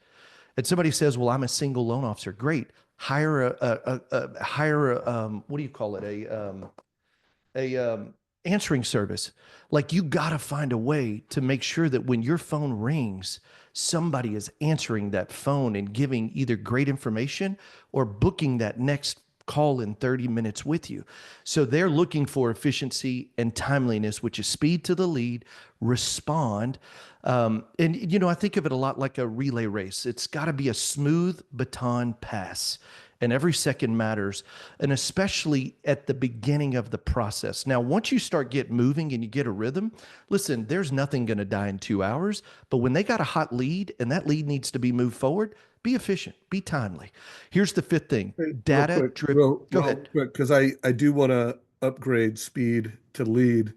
And somebody says, well, I'm a single loan officer. Great. Hire what do you call it? A answering service. Like, you got to find a way to make sure that when your phone rings, somebody is answering that phone and giving either great information or booking that next call in 30 minutes with you. So they're looking for efficiency and timeliness, which is speed to the lead, respond. And I think of it a lot like a relay race. It's got to be a smooth baton pass, and every second matters, and especially at the beginning of the process. Now, once you start getting moving and you get a rhythm, listen, there's nothing going to die in 2 hours, but when they got a hot lead and that lead needs to be moved forward, be efficient, be timely. Here's the fifth thing: data driven. Go ahead. Because I do want to upgrade speed to lead.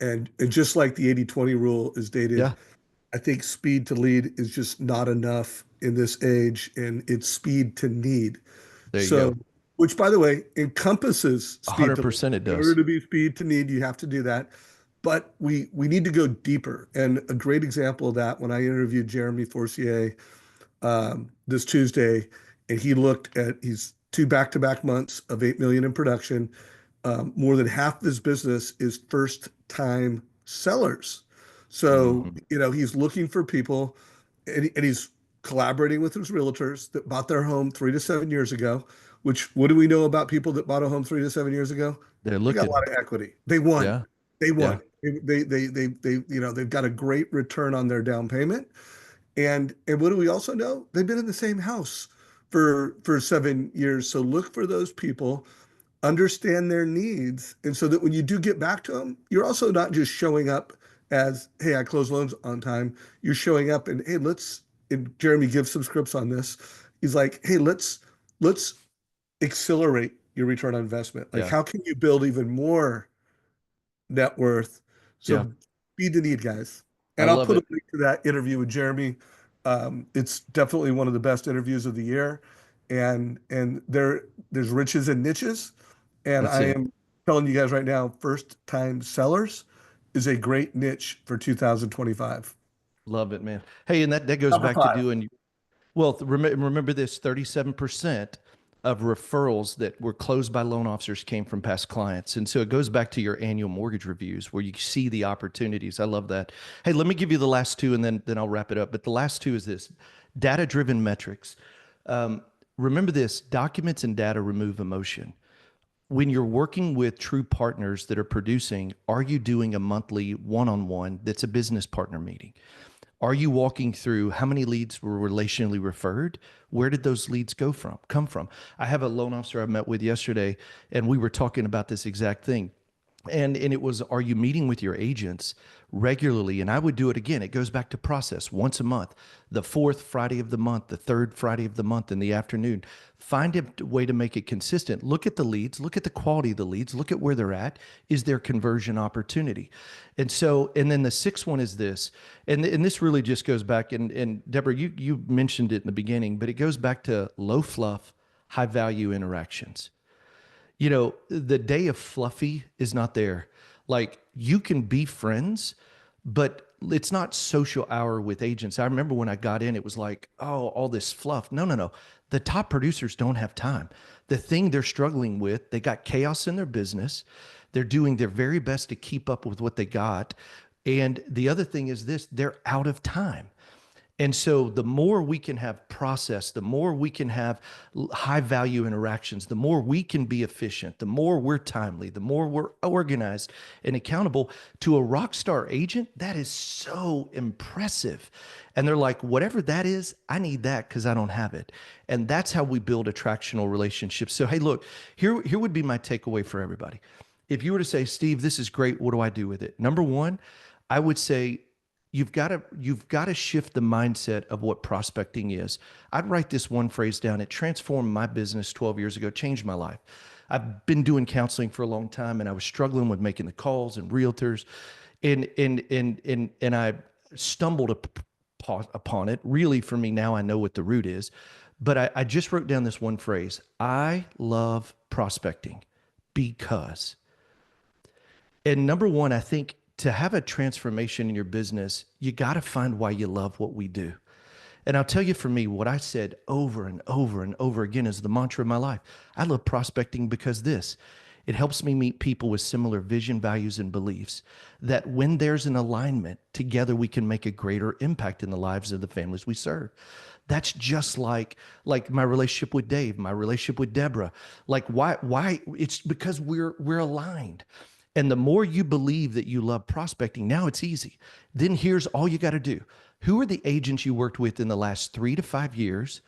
And just like the 80-20 rule is dated, Yeah, I think speed to lead is just not enough in this age, and it's speed to need. there you So, go. which, by the way, encompasses speed to lead. 100% it In order does. to be speed to need, you have to do that. But we need to go deeper. And a great example of that, when I interviewed Jeremy Forcier this Tuesday, and he looked at he's two back-to-back months of 8 million in production. More than half of his business is first-time sellers. So, Mhm. he's looking for people, and he's collaborating with his realtors that bought their home 3 to 7 years ago. Which, what do we know about people that bought a home 3 to 7 years ago? They're They got a looking. lot of equity. They won. Yeah, They yeah. won. They've got a great return on their down payment. And what do we also know? They've been in the same house for 7 years. So look for those people. understand their needs. And so that when you do get back to them, you're also not just showing up as, hey, I close loans on time. You're showing up and, hey, and Jeremy gives some scripts on this. He's like, hey, let's accelerate your return on investment. Like, Yeah. how can you build even more net worth? Yeah. So be the need, guys. I And I'll love put a it. link to that interview with Jeremy. It's definitely one of the best interviews of the year. And there's riches and niches. And That's I it. am telling you guys right now, first time sellers is a great niche for 2025. Love it, man. Hey, and that goes Number back to five. doing, well, remember this, 37% of referrals that were closed by loan officers came from past clients. And so it goes back to your annual mortgage reviews where you see the opportunities. I love that. Hey, let me give you the last two and then I'll wrap it up. But the last two is this: data-driven metrics. Um, Remember this: documents and data remove emotion. When you're working with true partners that are producing, are you doing a monthly one-on-one that's a business partner meeting? Are you walking through how many leads were relationally referred? Where did those leads come from? I have a loan officer I met with yesterday, and we were talking about this exact thing. And it was, are you meeting with your agents regularly? And I would do it again. It goes back to process once a month, the fourth Friday of the month, the third Friday of the month in the afternoon. Find a way to make it consistent. Look at the leads, look at the quality of the leads, look at where they're at. Is there conversion opportunity? And so, and then the sixth one is this, and this really just goes back, and Deborah, you mentioned it in the beginning, but it goes back to low fluff, high value interactions. You know, the day of fluffy is not there. Like, you can be friends, but it's not social hour with agents. I remember when I got in, it was like, oh, all this fluff. No, no, no. The top producers don't have time. The thing they're struggling with, they got chaos in their business. They're doing their very best to keep up with what they got. And the other thing is this: they're out of time. And so the more we can have process, the more we can have high value interactions, the more we can be efficient, the more we're timely, the more we're organized and accountable. To a rock star agent, that is so impressive. And they're like, whatever that is, I need that because I don't have it. And that's how we build attractional relationships. So, hey, look, here would be my takeaway for everybody. If you were to say, Steve, this is great, what do I do with it? Number one, I would say, you've got to shift the mindset of what prospecting is. I'd write this one phrase down. It transformed my business 12 years ago, changed my life. I've been doing counseling for a long time, and I was struggling with making the calls and realtors, and I stumbled upon it. Really, for me now, I know what the root is, but I just wrote down this one phrase: I love prospecting because. And number one, I think to have a transformation in your business, you got to find why you love what we do. And I'll tell you, for me, what I said over and over and over again is the mantra of my life. I love prospecting because it helps me meet people with similar vision, values, and beliefs, that when there's an alignment, together we can make a greater impact in the lives of the families we serve. That's just like my relationship with Dave, my relationship with Deborah. Like, why? It's because we're aligned. And the more you believe that you love prospecting, now it's easy. Then here's all you got to do. Who are the agents you worked with in the last 3 to 5 years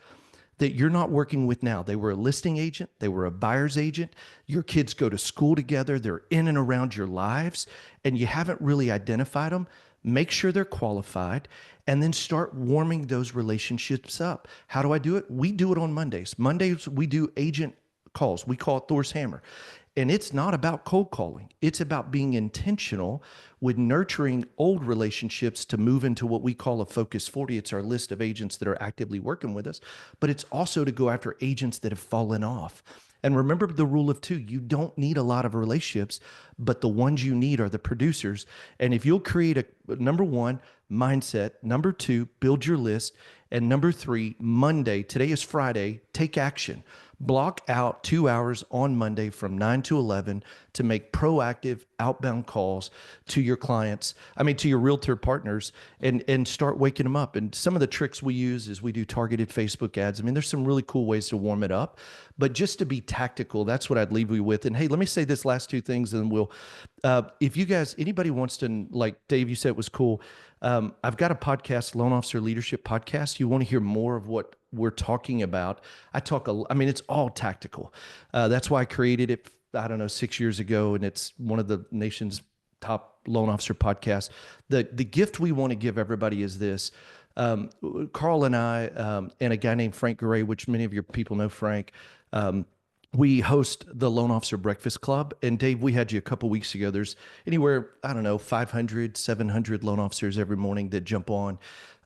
that you're not working with now? They were a listing agent, they were a buyer's agent. Your kids go to school together, they're in and around your lives, and you haven't really identified them. Make sure they're qualified, and then start warming those relationships up. How do I do it? We do it on Mondays. Mondays, we do agent calls. We call it Thor's Hammer. And it's not about cold calling. It's about being intentional with nurturing old relationships to move into what we call a Focus 40. It's our list of agents that are actively working with us, but it's also to go after agents that have fallen off. And remember the rule of two: you don't need a lot of relationships, but the ones you need are the producers. And if you'll create a, number one, mindset, number two, build your list, and number three, Monday, today is Friday, take action. Block out 2 hours on Monday from 9 to 11 to make proactive outbound calls to your clients. I mean, to your realtor partners, and start waking them up. And some of the tricks we use is we do targeted Facebook ads. I mean, there's some really cool ways to warm it up, but just to be tactical, that's what I'd leave you with. And hey, let me say this last two things, and we'll, if you guys, anybody wants to, like Dave, you said it was cool. I've got a podcast, Loan Officer Leadership Podcast. You want to hear more of what we're talking about? I mean, it's all tactical. That's why I created it. I don't know, 6 years ago, and it's one of the nation's top loan officer podcasts. The gift we want to give everybody is this. Carl and I, and a guy named Frank Garay, which many of your people know Frank, we host the Loan Officer Breakfast Club. And Dave, we had you a couple weeks ago. There's anywhere, I don't know, 500, 700 loan officers every morning that jump on.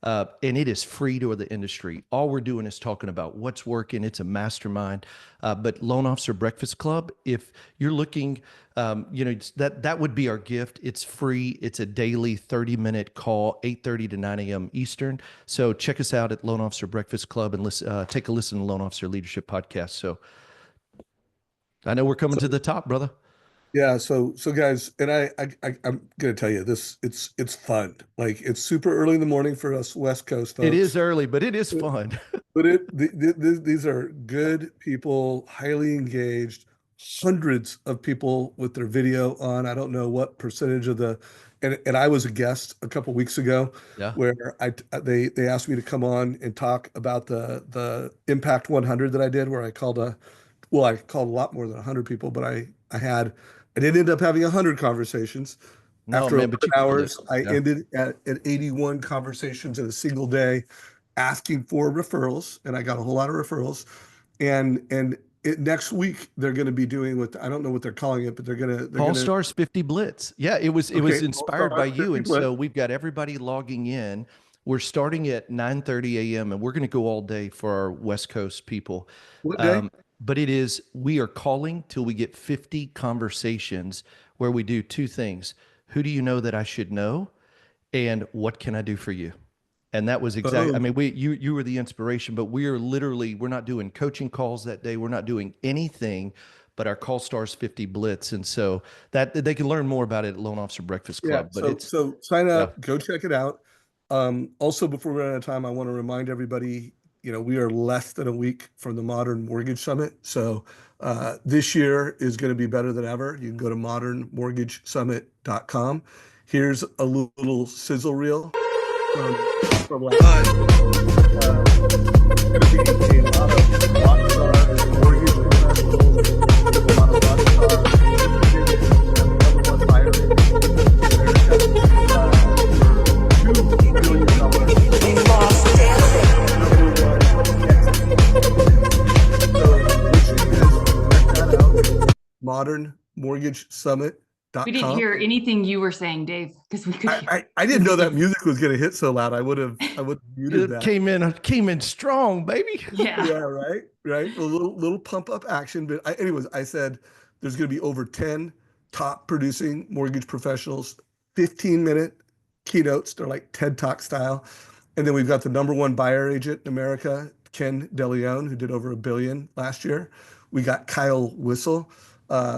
And it is free to the industry. All we're doing is talking about what's working. It's a mastermind. But Loan Officer Breakfast Club, if you're looking, that would be our gift. It's free. It's a daily 30-minute call, 8:30 to 9 a.m. Eastern. So check us out at Loan Officer Breakfast Club and listen, take a listen to Loan Officer Leadership Podcast. So I know we're coming to the top, brother. Yeah, so guys, and I'm gonna tell you this, it's fun. Like it's super early in the morning for us West Coast folks. It is early, but it is fun. But these are good people, highly engaged, hundreds of people with their video on. I don't know what percentage of and I was a guest a couple weeks ago Yeah. where they asked me to come on and talk about the Impact 100 that I did, where I called a lot more than 100 people, but I didn't end up having 100 conversations. No, After man, but 11 hours, I yeah. ended at 81 conversations in a single day, asking for referrals, and I got a whole lot of referrals. And next week they're going to be doing I don't know what they're calling it, but they're going to All Stars 50 Blitz. Yeah, it was inspired by you, and Blitz. so we've got everybody logging in. We're starting at 9:30 a.m. and we're going to go all day for our West Coast people. What day? But we are calling till we get 50 conversations where we do two things. Who do you know that I should know? And what can I do for you? And that was exactly, I mean, you were the inspiration, but we're not doing coaching calls that day. We're not doing anything but our Call Stars 50 Blitz. And so that they can learn more about it at Loan Officer Breakfast Club. Yeah, But so sign up, go check it out. Also, before we run out of time, I want to remind everybody, we are less than a week from the Modern Mortgage Summit. So this year is going to be better than ever. You can go to modernmortgagesummit.com. Here's a little sizzle reel from last night. It's going to be a lot of rockstar mortgage professionals, a lot of rockstar number one buyer in modernmortgagesummit.com. We didn't hear anything you were saying, Dave, because we could. I didn't know that music was going to hit so loud. I would have muted that. Came in strong, baby. Yeah. Yeah, right. A little pump up action. But I said there's going to be over 10 top producing mortgage professionals, 15-minute keynotes. They're like TED Talk style. And then we've got the number one buyer agent in America, Ken DeLeon, who did over $1 billion last year. We got Kyle Whistle,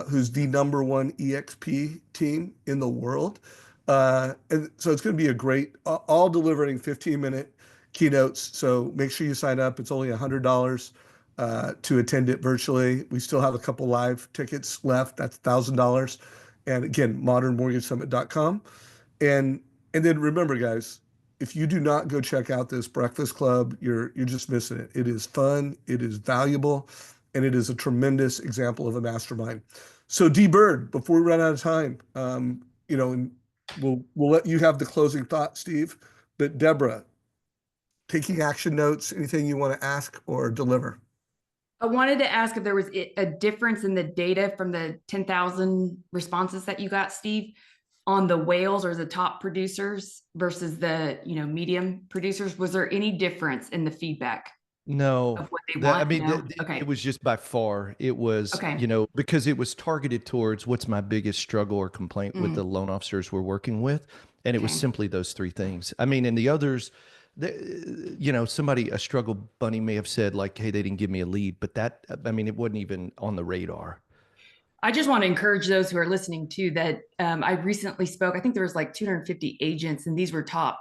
who's the number one EXP team in the world. And so it's going to be a great, all delivering 15-minute keynotes. So make sure you sign up. It's only $100 to attend it virtually. We still have a couple live tickets left. That's $1,000. And again, modernmortgagesummit.com. And then remember, guys, if you do not go check out this Breakfast Club, you're just missing it. It is fun, it is valuable, and it is a tremendous example of a mastermind. So D Bird, before we run out of time, and we'll let you have the closing thought, Steve. But Deborah, taking action notes, anything you want to ask or deliver? I wanted to ask if there was a difference in the data from the 10,000 responses that you got, Steve, on the whales or the top producers versus the medium producers. Was there any difference in the feedback? No, of what they want? I mean, No? Okay. it was just by far, it was, Okay. because it was targeted towards what's my biggest struggle or complaint with the loan officers we're working with. And it was simply those three things. I mean, and the others, a struggle bunny may have said like, hey, they didn't give me a lead, but it wasn't even on the radar. I just want to encourage those who are listening too, that I recently spoke, I think there was like 250 agents, and these were top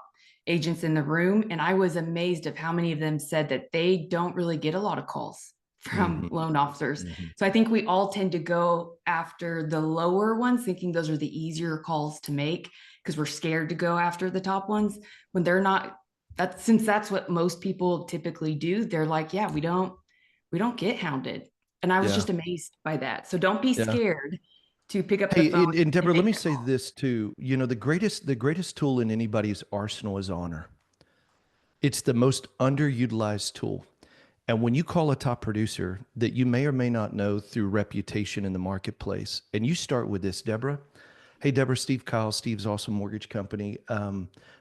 agents in the room. And I was amazed of how many of them said that they don't really get a lot of calls from loan officers. So I think we all tend to go after the lower ones, thinking those are the easier calls to make because we're scared to go after the top ones when they're not. Since that's what most people typically do. They're like, yeah, we don't get hounded. And I was Yeah. just amazed by that. So don't be Yeah. scared to pick up the Hey, phone and and Deborah, let make me that say call. this too. You know, the greatest tool in anybody's arsenal is honor. It's the most underutilized tool. And when you call a top producer that you may or may not know through reputation in the marketplace, and you start with this, Deborah. Hey, Deborah, Steve Kyle, Steve's Awesome Mortgage Company.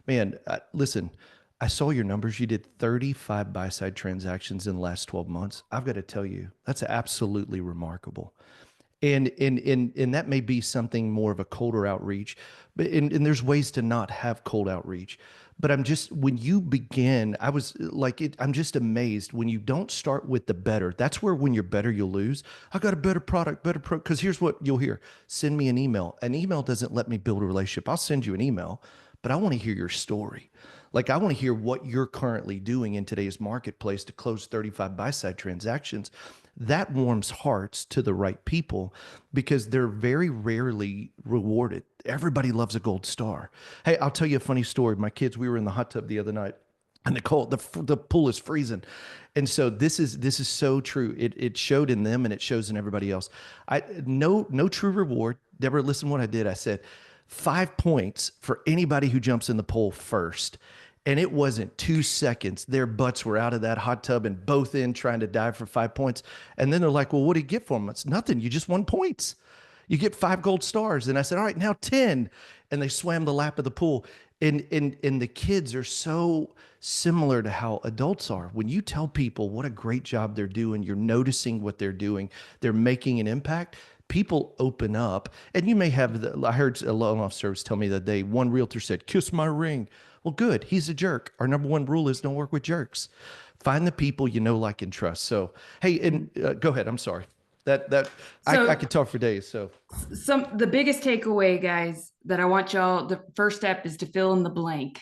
Man, listen, I saw your numbers. You did 35 buy side transactions in the last 12 months. I've got to tell you, that's absolutely remarkable. And that may be something more of a colder outreach, but and there's ways to not have cold outreach. But I'm just when you begin, I was like I'm just amazed when you don't start with the better. That's where when you're better, you'll lose. I got a better product, better pro. Because here's what you'll hear: send me an email. An email doesn't let me build a relationship. I'll send you an email, but I want to hear your story. Like I want to hear what you're currently doing in today's marketplace to close 35 buy side transactions. That warms hearts to the right people because they're very rarely rewarded. Everybody loves a gold star. Hey, I'll tell you a funny story. My kids, we were in the hot tub the other night, and the pool is freezing, and so this is so true. It showed in them, and it shows in everybody else. I no true reward. Deborah, listen what I did. I said 5 points for anybody who jumps in the pool first. And it wasn't 2 seconds. Their butts were out of that hot tub and both in trying to dive for 5 points. And then they're like, well, what do you get for them? It's nothing. You just won points. You get 5 gold stars. And I said, all right, now 10. And they swam the lap of the pool. And the kids are so similar to how adults are. When you tell people what a great job they're doing, you're noticing what they're doing, they're making an impact. People open up, and you may have. I heard a loan officers tell me that one realtor said, "Kiss my ring." Well, good. He's a jerk. Our number one rule is don't work with jerks. Find the people you know, like, and trust. So, hey, and go ahead. I'm sorry. I So could talk for days. So, the biggest takeaway, guys, that I want y'all, the first step is to fill in the blank.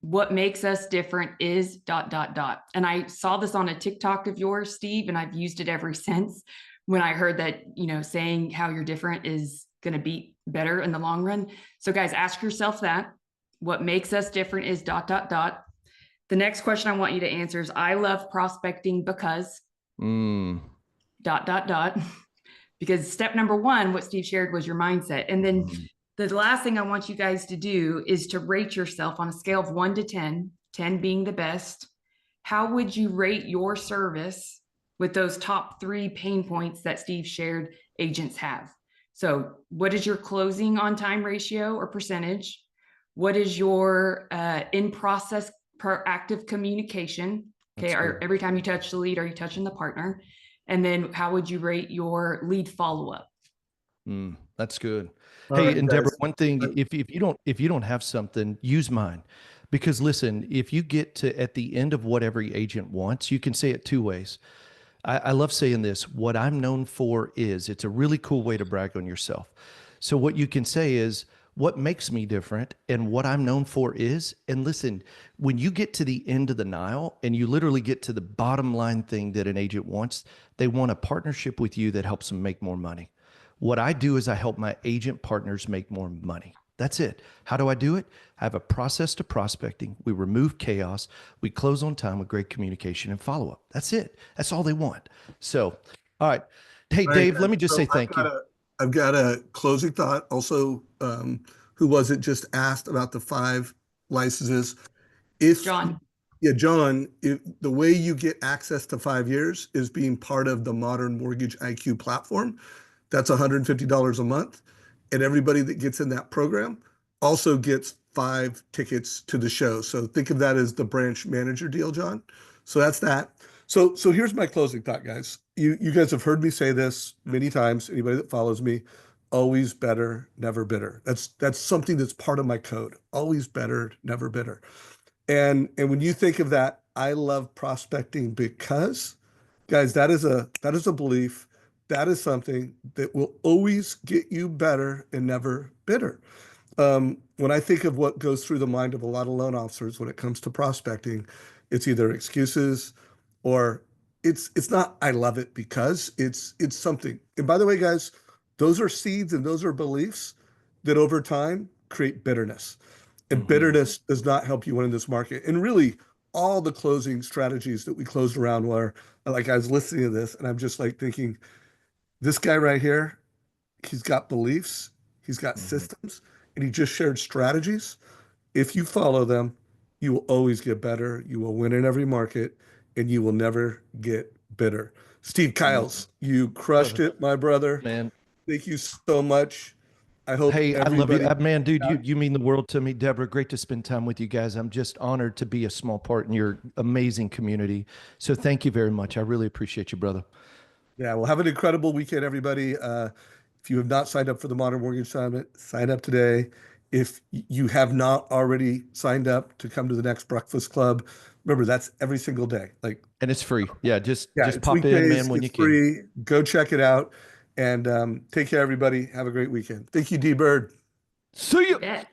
What makes us different is ... And I saw this on a TikTok of yours, Steve, and I've used it ever since when I heard that, saying how you're different is going to be better in the long run. So guys, ask yourself that. What makes us different is ... The next question I want you to answer is, I love prospecting because ... Because step number one, what Steve shared, was your mindset. And then the last thing I want you guys to do is to rate yourself on a scale of 1 to 10, 10 being the best. How would you rate your service with those top 3 pain points that Steve shared agents have? So what is your closing on time ratio or percentage? What is your in-process proactive communication? Okay, every time you touch the lead, are you touching the partner? And then how would you rate your lead follow-up? That's good. All Hey, right, and Deborah, guys. one thing, if you don't have something, use mine. Because listen, if you get to at the end of what every agent wants, you can say it 2 ways. I love saying this. What I'm known for is, it's a really cool way to brag on yourself. So what you can say is, what makes me different and what I'm known for is, and listen, when you get to the end of the Nile and you literally get to the bottom line thing that an agent wants, they want a partnership with you that helps them make more money. What I do is I help my agent partners make more money. That's it. How do I do it? I have a process to prospecting. We remove chaos. We close on time with great communication and follow up. That's it. That's all they want. So, all right. Hey, All right, Dave, let guys. me just So say thank you. I've got a closing thought. Also, who was it just asked about the 5 licenses? If John. Yeah, John, the way you get access to 5 years is being part of the Modern Mortgage IQ platform. That's $150 a month. And everybody that gets in that program also gets 5 tickets to the show. So think of that as the branch manager deal, John. So that's that. So here's my closing thought, guys. You guys have heard me say this many times. Anybody that follows me, always better, never bitter. That's something that's part of my code. Always better, never bitter. And when you think of that, I love prospecting because, guys, that is a belief. That is something that will always get you better and never bitter. When I think of what goes through the mind of a lot of loan officers when it comes to prospecting, it's either excuses or it's not I love it because it's something. And by the way, guys, those are seeds and those are beliefs that over time create bitterness. And bitterness does not help you win in this market. And really, all the closing strategies that we closed around where, like, I was listening to this and I'm just like thinking, this guy right here, he's got beliefs, he's got Mhm. systems, and he just shared strategies. If you follow them, you will always get better. You will win in every market, and you will never get bitter. Steve Nope. Kiles, you crushed Brother, it, my brother. man. Thank you so much. I hope Hey, I love you. everybody. Man, dude, you mean the world to me. Deborah, great to spend time with you guys. I'm just honored to be a small part in your amazing community. So thank you very much. I really appreciate you, brother. Yeah, well, have an incredible weekend, everybody. If you have not signed up for the Modern Mortgage Summit, sign up today. If you have not already signed up to come to the next Breakfast Club, remember that's every single day. Like, And it's free. Yeah, yeah, just it's pop in, weekdays, man, when it's you can. free. Go check it out and take care, everybody. Have a great weekend. Thank you, D Bird. See You you. bet.